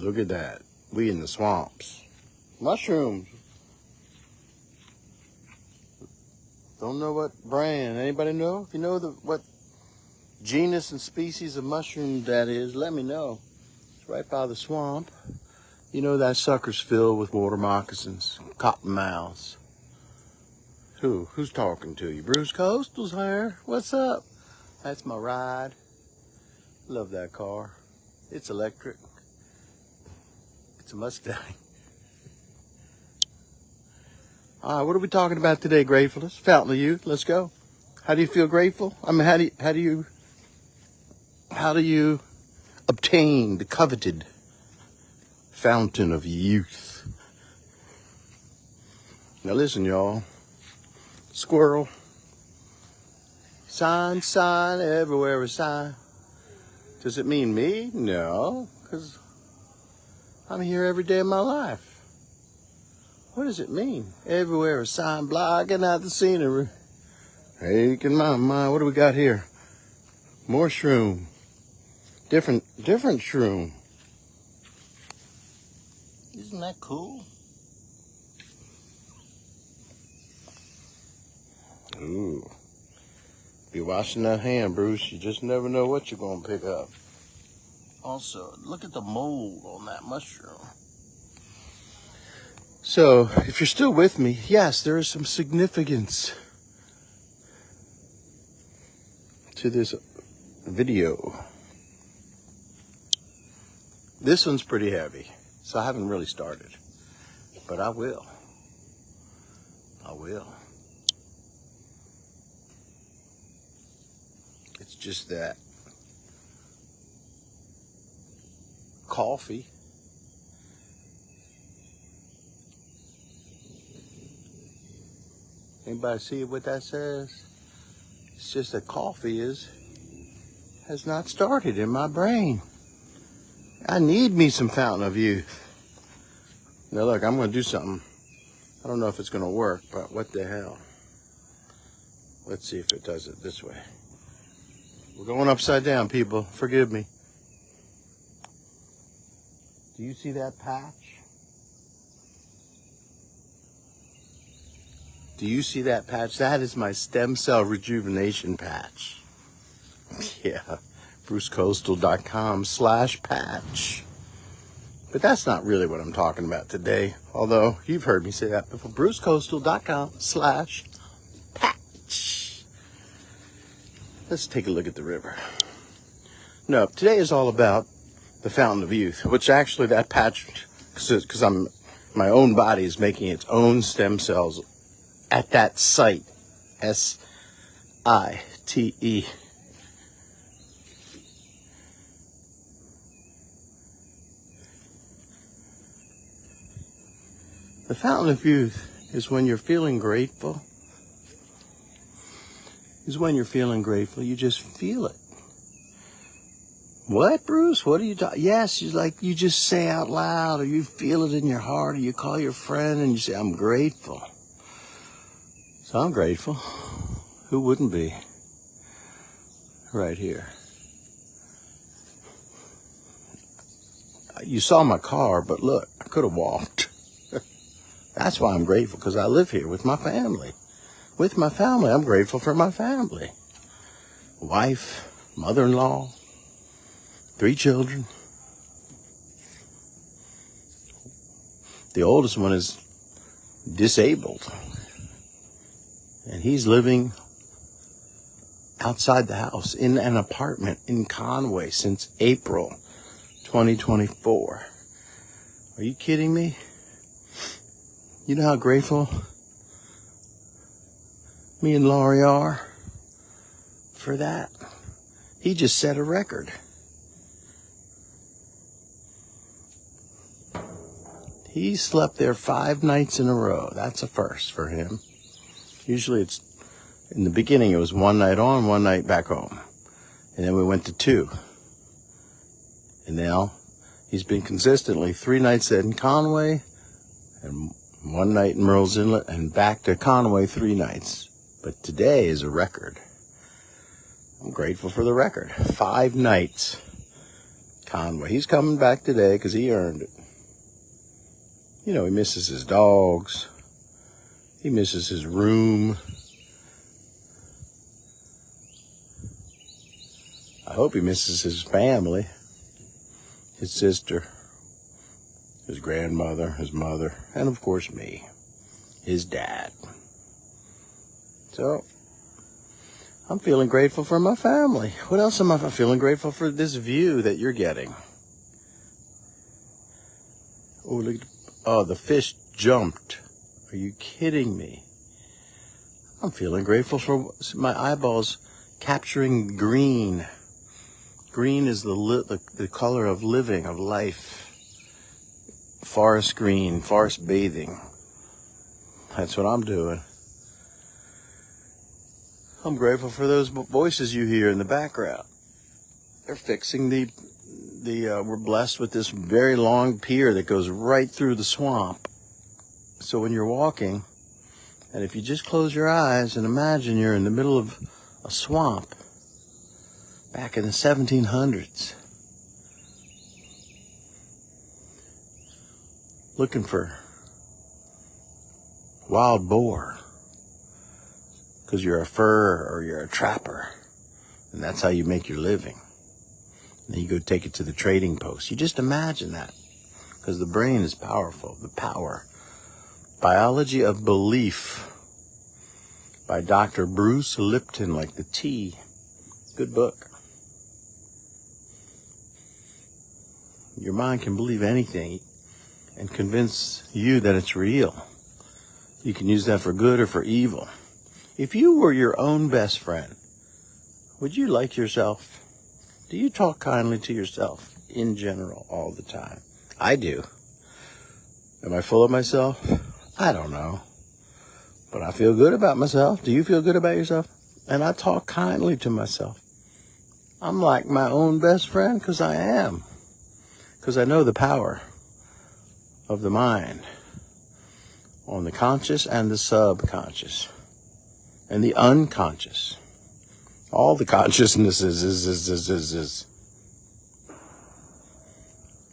Look at that. We in the swamps. Mushrooms. Don't know what brand. Anybody know? If you know what genus and species of mushroom that is, let me know. It's right by the swamp. You know that sucker's filled with water moccasins, cottonmouths. Who's talking to you? Bruce Coastal's here. What's up? That's my ride. Love that car. It's electric. It's a Mustang. All right, what are we talking about today, Gratefulness? Fountain of Youth. Let's go. How do you feel grateful? I mean, how do you obtain the coveted fountain of youth? Now listen, y'all. Squirrel. Sign, everywhere a sign. Does it mean me? No, because I'm here every day of my life. What does it mean? Everywhere a sign, blocking out the scenery. Aching my mind. What do we got here? More shroom. Different shroom. Isn't that cool? Ooh. Be washing that hand, Bruce. You just never know what you're going to pick up. Also, look at the mold on that mushroom. So, if you're still with me, yes, there is some significance to this video. This one's pretty heavy, so I haven't really started, but I will. It's just that coffee Anybody see what that says? It's just that coffee has not started in my brain. I need me some Fountain of Youth. Now look, I'm going to do something. I don't know if it's going to work, but what the hell. Let's see if it does it this way. We're going upside down, people. Forgive me. Do you see that patch? Do you see that patch? That is my stem cell rejuvenation patch. Yeah, brucecoastal.com/patch. But that's not really what I'm talking about today. Although you've heard me say that before. brucecoastal.com/patch. Let's take a look at the river. No, today is all about the Fountain of Youth, which actually that patch, because my own body is making its own stem cells at that site, SITE. The Fountain of Youth is when you're feeling grateful. You just feel it. What, Bruce? What are you talking? Yes, you just say out loud, or you feel it in your heart, or you call your friend and you say, I'm grateful. So I'm grateful. Who wouldn't be? Right here. You saw my car, but look, I could have walked. That's why I'm grateful, because I live here with my family. I'm grateful for my family. Wife, mother-in-law, 3 children. The oldest one is disabled. And he's living outside the house in an apartment in Conway since April 2024. Are you kidding me? You know how grateful me and Laurie are for that? He just set a record. He slept there 5 nights in a row. That's a first for him. Usually it's, in the beginning it was 1 night on, 1 night back home. And then we went to 2. And now he's been consistently 3 nights in Conway and 1 night in Murrells Inlet and back to Conway 3 nights. But today is a record. I'm grateful for the record. 5 nights. Conway. He's coming back today because he earned it. You know, he misses his dogs. He misses his room. I hope he misses his family, his sister, his grandmother, his mother, and of course me, his dad. So, I'm feeling grateful for my family. What else am I feeling grateful for? This view that you're getting. Oh, look! Oh, the fish jumped. Are you kidding me? I'm feeling grateful for my eyeballs capturing green. Green is the color of living, of life. Forest green, forest bathing. That's what I'm doing. I'm grateful for those voices you hear in the background. They're fixing we're blessed with this very long pier that goes right through the swamp. So when you're walking, and if you just close your eyes and imagine you're in the middle of a swamp back in the 1700s, looking for wild boar, because you're a fur or you're a trapper, and that's how you make your living. And then you go take it to the trading post. You just imagine that, because the brain is powerful. The power. Biology of Belief by Dr. Bruce Lipton, like the tea. Good book. Your mind can believe anything and convince you that it's real. You can use that for good or for evil. If you were your own best friend, would you like yourself? Do you talk kindly to yourself in general all the time? I do. Am I full of myself? I don't know. But I feel good about myself. Do you feel good about yourself? And I talk kindly to myself. I'm like my own best friend because I am. Because I know the power of the mind on the conscious and the subconscious and the unconscious. All the consciousnesses is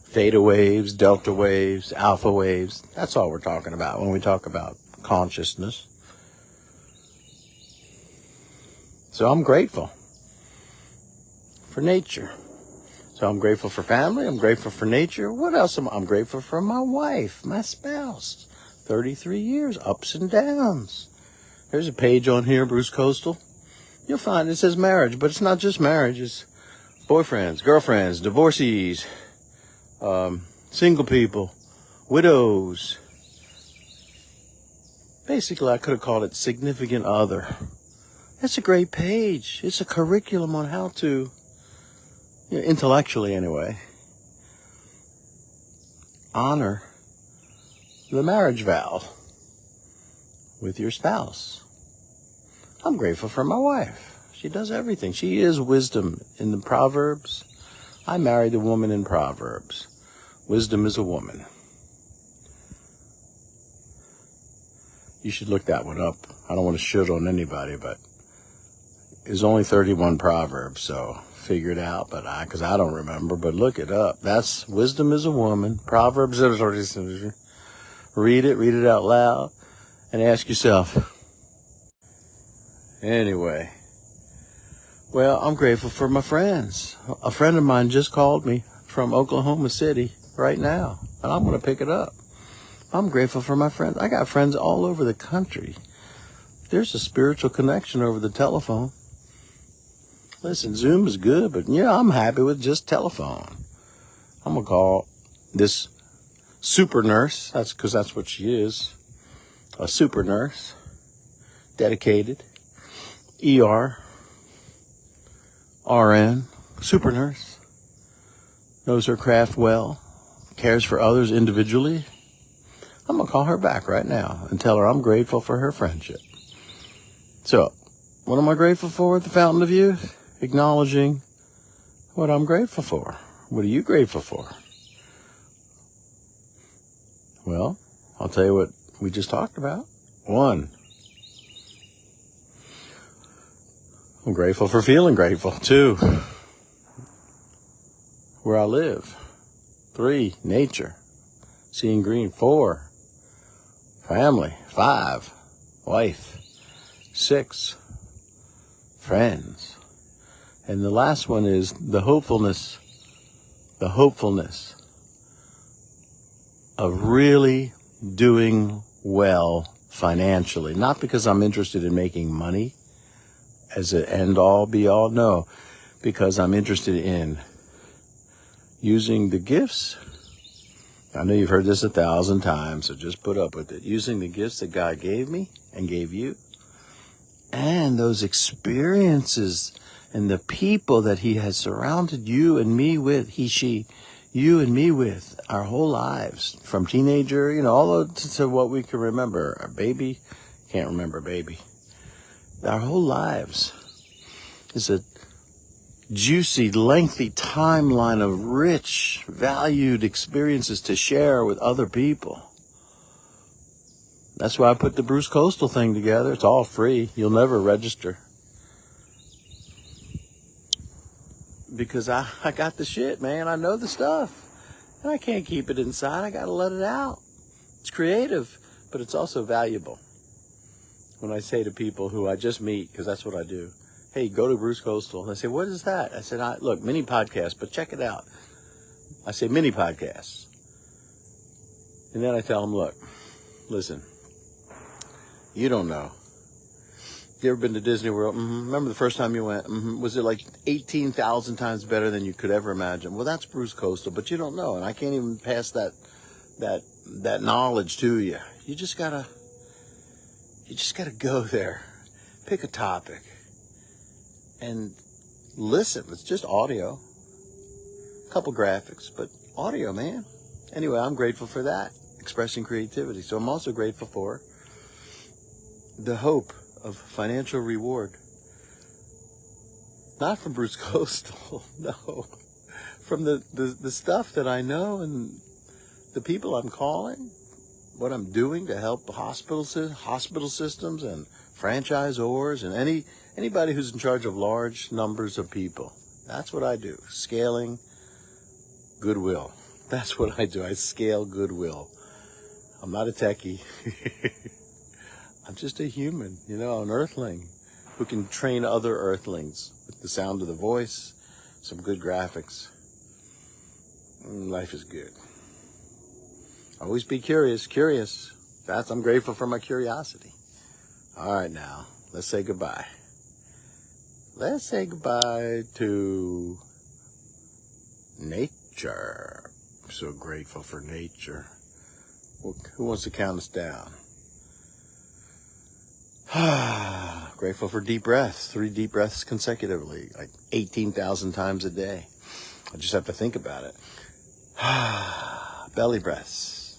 theta waves, delta waves, alpha waves. That's all we're talking about when we talk about consciousness. So I'm grateful for nature. So I'm grateful for family. I'm grateful for nature. What else I'm grateful for? My wife, my spouse. 33 years, ups and downs. There's a page on here, Bruce Coastal. You'll find it says marriage, but it's not just marriage. It's boyfriends, girlfriends, divorcees, single people, widows. Basically, I could have called it significant other. That's a great page. It's a curriculum on how to, intellectually anyway, honor the marriage vow with your spouse. I'm grateful for my wife. She does everything. She is wisdom in the Proverbs. I married a woman in Proverbs. Wisdom is a woman. You should look that one up. I don't want to shit on anybody, but there's only 31 Proverbs, so figure it out. But because I don't remember, but look it up. That's wisdom is a woman. Proverbs. Read it out loud, and ask yourself. Anyway, well, I'm grateful for my friends. A friend of mine just called me from Oklahoma City right now, and I'm going to pick it up. I'm grateful for my friends. I got friends all over the country. There's a spiritual connection over the telephone. Listen, Zoom is good, but I'm happy with just telephone. I'm going to call this super nurse. That's because that's what she is. A super nurse. Dedicated. ER, RN, super nurse, knows her craft well, cares for others individually. I'm going to call her back right now and tell her I'm grateful for her friendship. So, what am I grateful for at the Fountain of Youth? Acknowledging what I'm grateful for. What are you grateful for? Well, I'll tell you what we just talked about. 1, I'm grateful for feeling grateful. 2, where I live. 3, nature, seeing green. 4, family. 5, wife. 6, friends. And the last one is the hopefulness of really doing well financially. Not because I'm interested in making money as an end-all, be-all, no. Because I'm interested in using the gifts. I know you've heard this 1,000 times, so just put up with it. Using the gifts that God gave me and gave you, and those experiences and the people that he has surrounded you and me with, you and me with, our whole lives, from teenager, all to what we can remember. A baby, can't remember baby. Our whole lives is a juicy, lengthy timeline of rich, valued experiences to share with other people. That's why I put the Bruce Coastal thing together. It's all free. You'll never register. Because I got the shit, man. I know the stuff. And I can't keep it inside. I got to let it out. It's creative, but it's also valuable. When I say to people who I just meet, because that's what I do, hey, go to Bruce Coastal. And they say, what is that? I said, look, mini podcast, but check it out. I say mini podcasts. And then I tell them, look, listen, you don't know. You ever been to Disney World? Remember the first time you went? Was it like 18,000 times better than you could ever imagine? Well, that's Bruce Coastal, but you don't know, and I can't even pass that knowledge to you. You just gotta go there, pick a topic, and listen. It's just audio, a couple graphics, but audio, man. Anyway, I'm grateful for that, expressing creativity. So I'm also grateful for the hope of financial reward. Not from Bruce Coastal, no. From the stuff that I know and the people I'm calling, what I'm doing to help hospital systems and franchisors and anybody who's in charge of large numbers of people. That's what I do. Scaling goodwill. That's what I do. I scale goodwill. I'm not a techie. I'm just a human, an earthling who can train other earthlings with the sound of the voice, some good graphics. Life is good. Always be curious. I'm grateful for my curiosity. All right, now, let's say goodbye. Let's say goodbye to nature. I'm so grateful for nature. Well, who wants to count us down? Grateful for deep breaths, 3 deep breaths consecutively, like 18,000 times a day. I just have to think about it. Belly breaths.